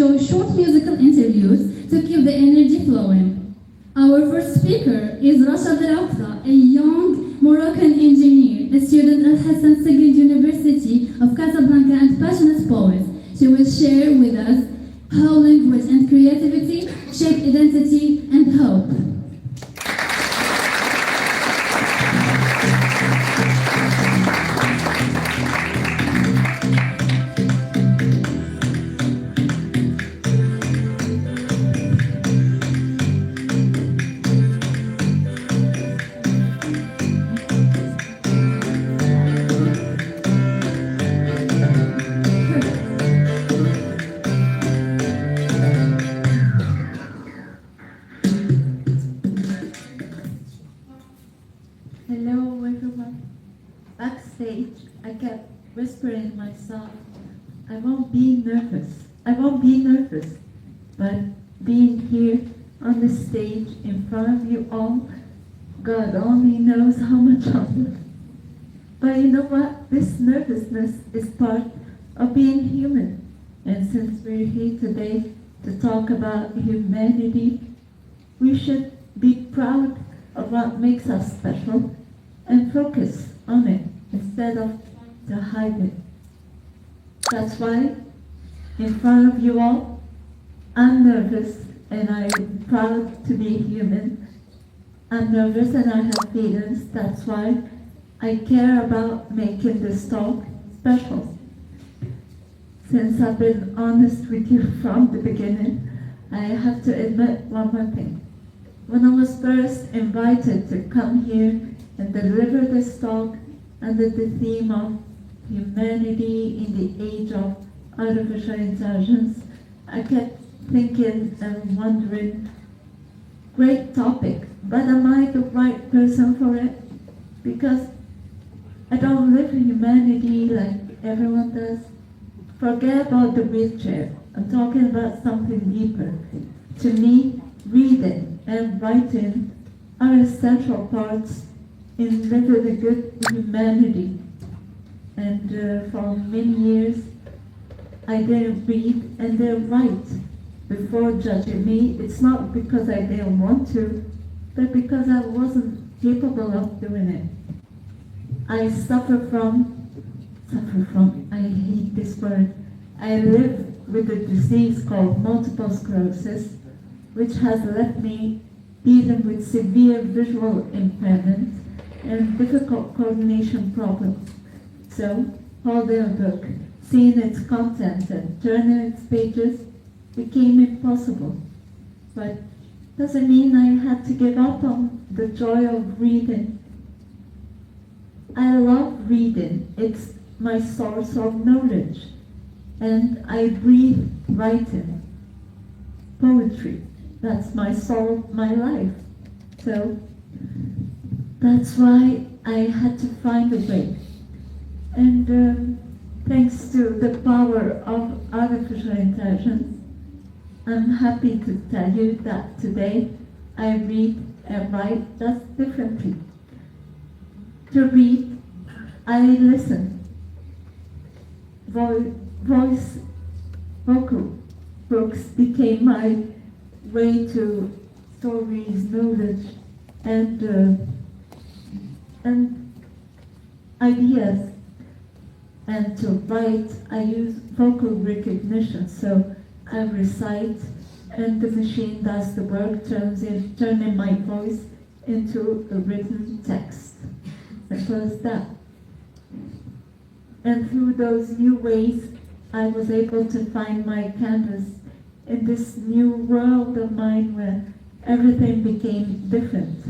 enjoy short musical interviews to keep the energy flowing. Our first speaker is Racha Belokda, a young Moroccan engineer, a student at Hassan Seged University of Casablanca and passionate poet. She will share with us how language and creativity shape identity and hope. Hello everyone. Backstage, I kept whispering myself, I won't be nervous. But being here on the stage in front of you all, God only knows how much longer. But you know what? This nervousness is part of being human. And since we're here today to talk about humanity, we should be proud of what makes us special and focus on it instead of to hide it. That's why, in front of you all, I'm nervous and I'm proud to be human. I'm nervous and I have feelings. That's why I care about making this talk special. Since I've been honest with you from the beginning, I have to admit one more thing. When I was first invited to come here and deliver this talk under the theme of humanity in the age of artificial intelligence, I kept thinking and wondering, great topic, but am I the right person for it? Because I don't live in humanity like everyone does. Forget about the wheelchair. I'm talking about something deeper. To me, reading and writing are essential parts in living a good humanity. And for many years, I didn't read and didn't write. Before judging me, it's not because I didn't want to, but because I wasn't capable of doing it. I I hate this word. I live with a disease called multiple sclerosis, which has left me dealing with severe visual impairment and difficult coordination problems. So, holding a book, seeing its content and turning its pages became impossible. But doesn't mean I had to give up on the joy of reading. I love reading. It's my source of knowledge. And I breathe writing, poetry. That's my soul, my life. So that's why I had to find a way. And thanks to the power of artificial intelligence, I'm happy to tell you that today I read and write just differently. To read, I listen. Vocal books became my way to stories, knowledge, and ideas. And to write, I use vocal recognition. So I recite, and the machine does the work, turning my voice into a written text. Simple as that. And through those new ways, I was able to find my canvas in this new world of mine where everything became different.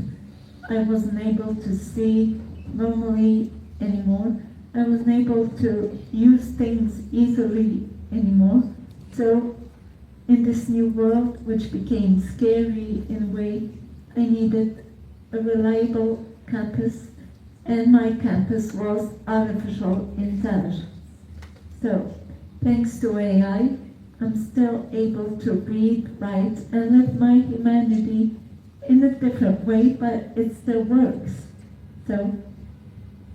I wasn't able to see normally anymore. I wasn't able to use things easily anymore. So in this new world, which became scary in a way, I needed a reliable campus, and my campus was artificial intelligence. So thanks to AI, I'm still able to read, write, and live my humanity in a different way, but it still works. So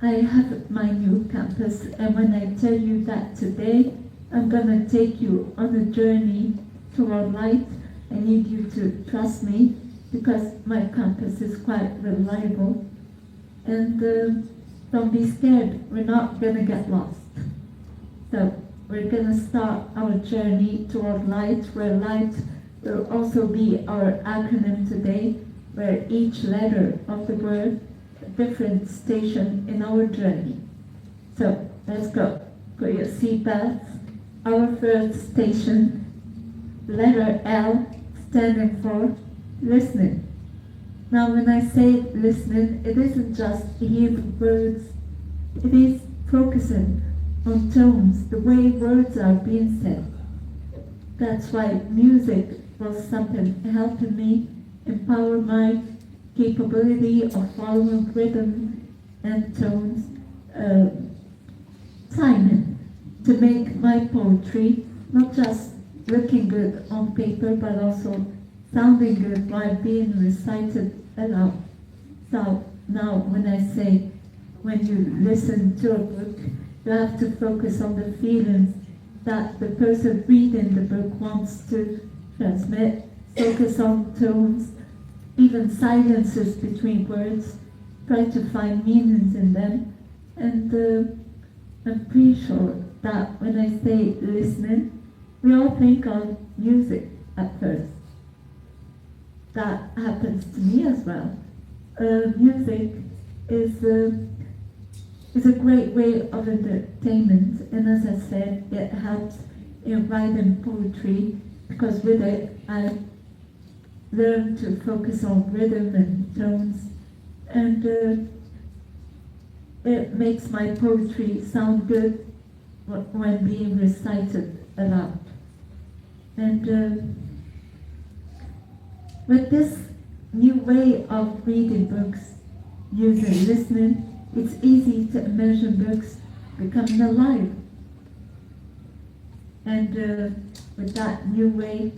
I have my new campus, and when I tell you that today, I'm gonna take you on a journey toward light, I need you to trust me because my compass is quite reliable. And don't be scared, we're not going to get lost. So we're going to start our journey toward light, where light will also be our acronym today, where each letter of the word a different station in our journey. So let's go. Put your seatbelts. Our first station, letter L, standing for listening. Now when I say listening, it isn't just hearing words, it is focusing on tones, the way words are being said. That's why music was something helping me empower my capability of following rhythm and tones, timing, to make my poetry not just looking good on paper, but also sounding good while being recited aloud. So now when I say, when you listen to a book, you have to focus on the feelings that the person reading the book wants to transmit, focus on tones, even silences between words, try to find meanings in them. And I'm pretty sure that when I say listening, we all think of music at first. That happens to me as well. Music is a great way of entertainment, and as I said, it helps in writing poetry, because with it I learned to focus on rhythm and tones, and it makes my poetry sound good when being recited aloud. And with this new way of reading books, using listening, it's easy to imagine books becoming alive. And with that new way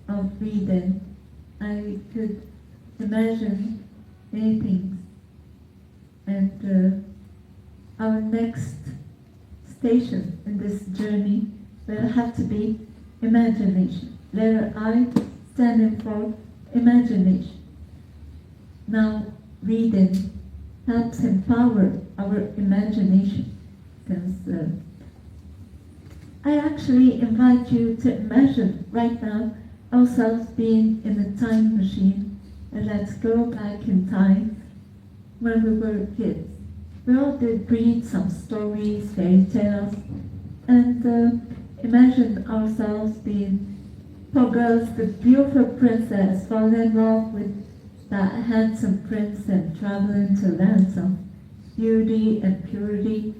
of reading, I could imagine many things. And our next station in this journey will have to be imagination. Letter I standing for imagination. Now, reading helps empower our imagination, because I actually invite you to imagine right now ourselves being in a time machine, and let's go back in time when we were kids. We all did read some stories, fairy tales, and imagine ourselves being poor girls, the beautiful princess, falling in love with that handsome prince and traveling to lands of beauty and purity,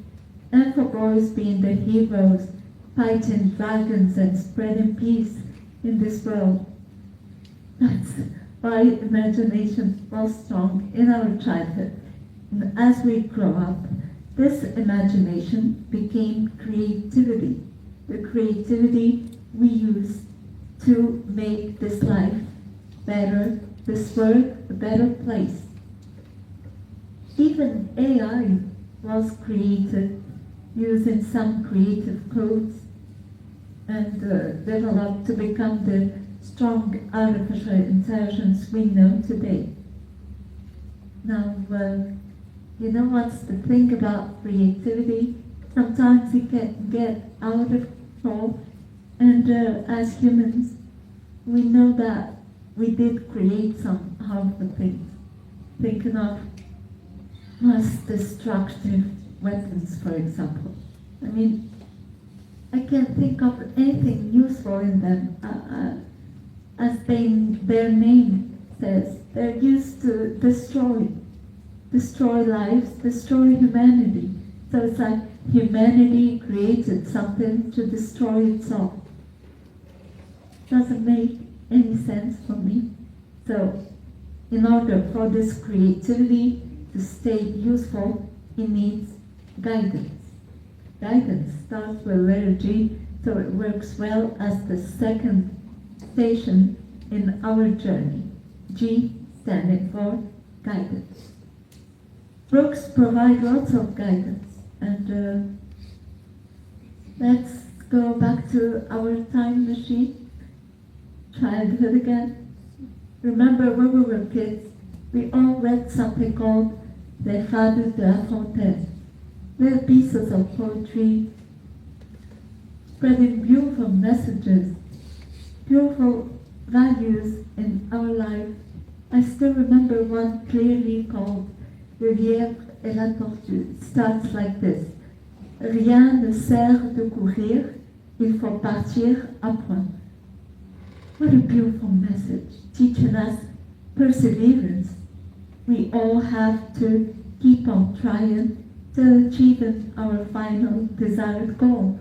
and for boys being the heroes, fighting dragons and spreading peace in this world. That's why imagination was strong in our childhood. And as we grow up, this imagination became creativity, the creativity we use to make this life better, this world a better place. Even AI was created using some creative codes and developed to become the strong artificial intelligence we know today. Now, you know what's the thing about creativity? Sometimes it can get out of control, and as humans, we know that we did create some harmful things. Thinking of mass destructive weapons, for example. I mean, I can't think of anything useful in them. As their name says, they're used to destroy lives, destroy humanity. So it's like humanity created something to destroy itself. Doesn't make any sense for me. So in order for this creativity to stay useful, it needs guidance. Guidance starts with letter G, so it works well as the second station in our journey. G standing for guidance. Books provide lots of guidance, and let's go back to our time machine. childhood again. Remember when we were kids, we all read something called Les Fables de La Fontaine, little pieces of poetry spreading beautiful messages, beautiful values in our life. I still remember one clearly called Le lièvre et la tortue. It starts like this. Rien ne sert de courir, il faut partir à point. What a beautiful message, teaching us perseverance. We all have to keep on trying to achieving our final desired goal.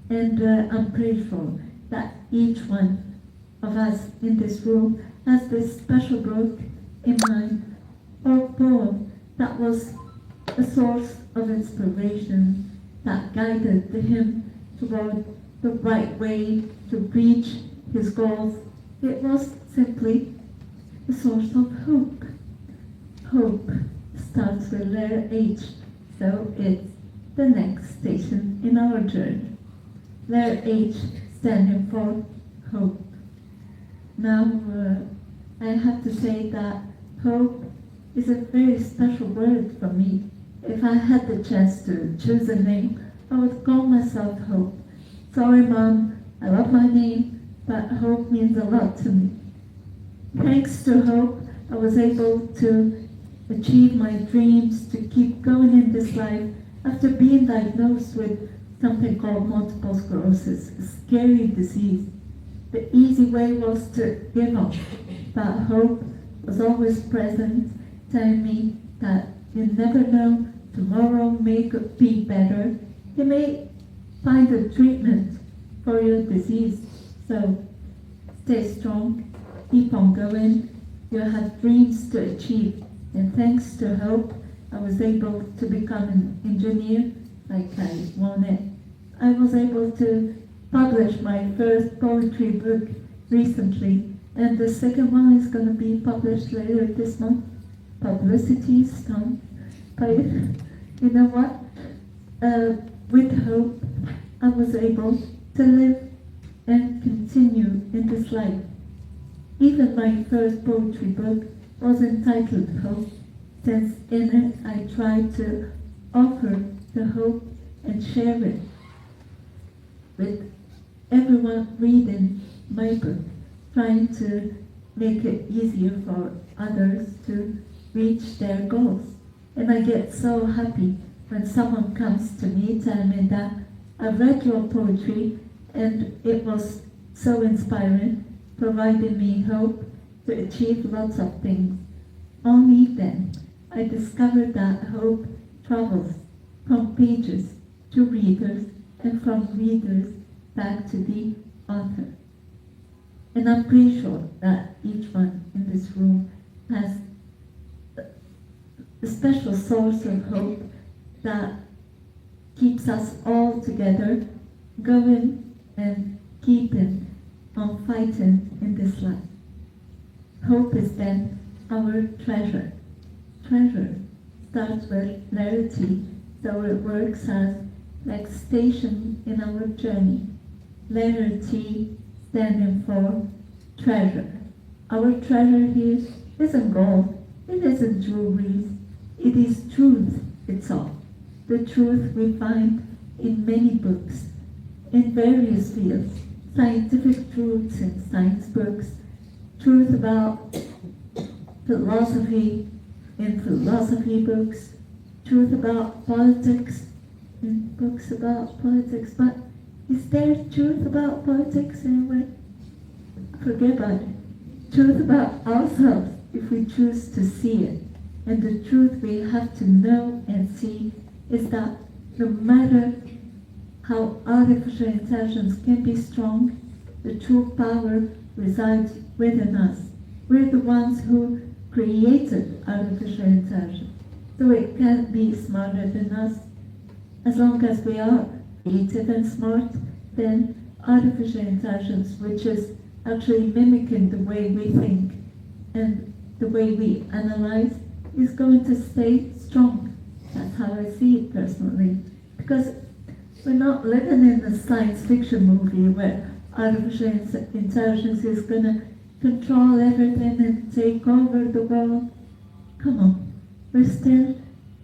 And I'm grateful that each one of us in this room has this special book in mind or poem that was a source of inspiration that guided him toward the right way to reach his goals. It was simply a source of hope. Hope starts with letter H, so it's the next station in our journey. Letter H standing for hope. Now, I have to say that hope is a very special word for me. If I had the chance to choose a name, I would call myself Hope. Sorry, Mom, I love my name, but hope means a lot to me. Thanks to hope, I was able to achieve my dreams, to keep going in this life after being diagnosed with something called multiple sclerosis, a scary disease. The easy way was to give up, but hope was always present, telling me that you never know, tomorrow may be better. You may find a treatment for your disease. So stay strong, keep on going. You have dreams to achieve. And thanks to hope, I was able to become an engineer like I wanted. I was able to publish my first poetry book recently, and the second one is going to be published later this month. Publicity stunt. But you know what? With hope, I was able to live and continue in this life. Even my first poetry book was entitled Hope, since in it I tried to offer the hope and share it with everyone reading my book, trying to make it easier for others to reach their goals. And I get so happy when someone comes to me telling me that I read your poetry and it was so inspiring, providing me hope to achieve lots of things. Only then I discovered that hope travels from pages to readers and from readers back to the author. And I'm pretty sure that each one in this room has a special source of hope that keeps us all together, going and keeping on fighting in this life. Hope is then our treasure. Treasure starts with letter T, so it works as next station in our journey. Letter T standing for treasure. Our treasure here isn't gold, it isn't jewelry, it is truth itself. The truth we find in many books, in various fields, scientific truths in science books, truth about philosophy in philosophy books, truth about politics in books about politics. But is there truth about politics anyway? Forget about it. Truth about ourselves if we choose to see it. And the truth we have to know and see is that no matter how artificial intelligence can be strong, the true power resides within us. We're the ones who created artificial intelligence, so it can't be smarter than us. As long as we are creative and smart, then artificial intelligence, which is actually mimicking the way we think and the way we analyze, is going to stay strong. That's how I see it personally. Because we're not living in a science fiction movie where artificial intelligence is going to control everything and take over the world. Come on, we're still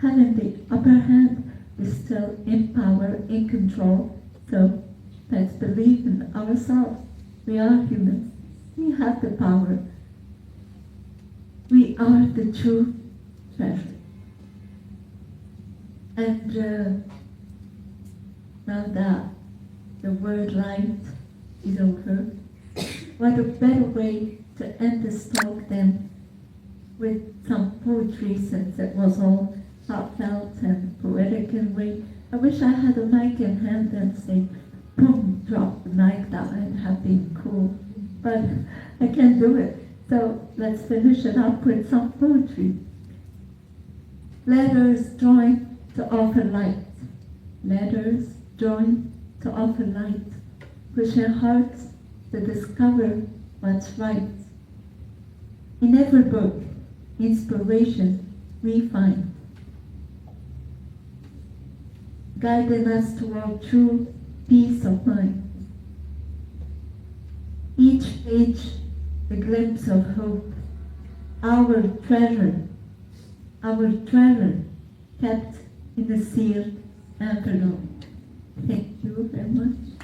having the upper hand. We're still in power, in control. So let's believe in ourselves. We are humans. We have the power. We are the true treasure. And now that the word light is over, what a better way to end this talk than with some poetry, since it was all heartfelt and poetic in a way. I wish I had a mic in hand and say, boom, drop the mic. That would have been cool. But I can't do it. So let's finish it up with some poetry. Let us join to offer light. Let us join to offer light. Push our hearts to discover what's right. In every book, inspiration we find, guiding us toward true peace of mind. Each page a glimpse of hope, our treasure kept in the sealed envelope. Thank you very much.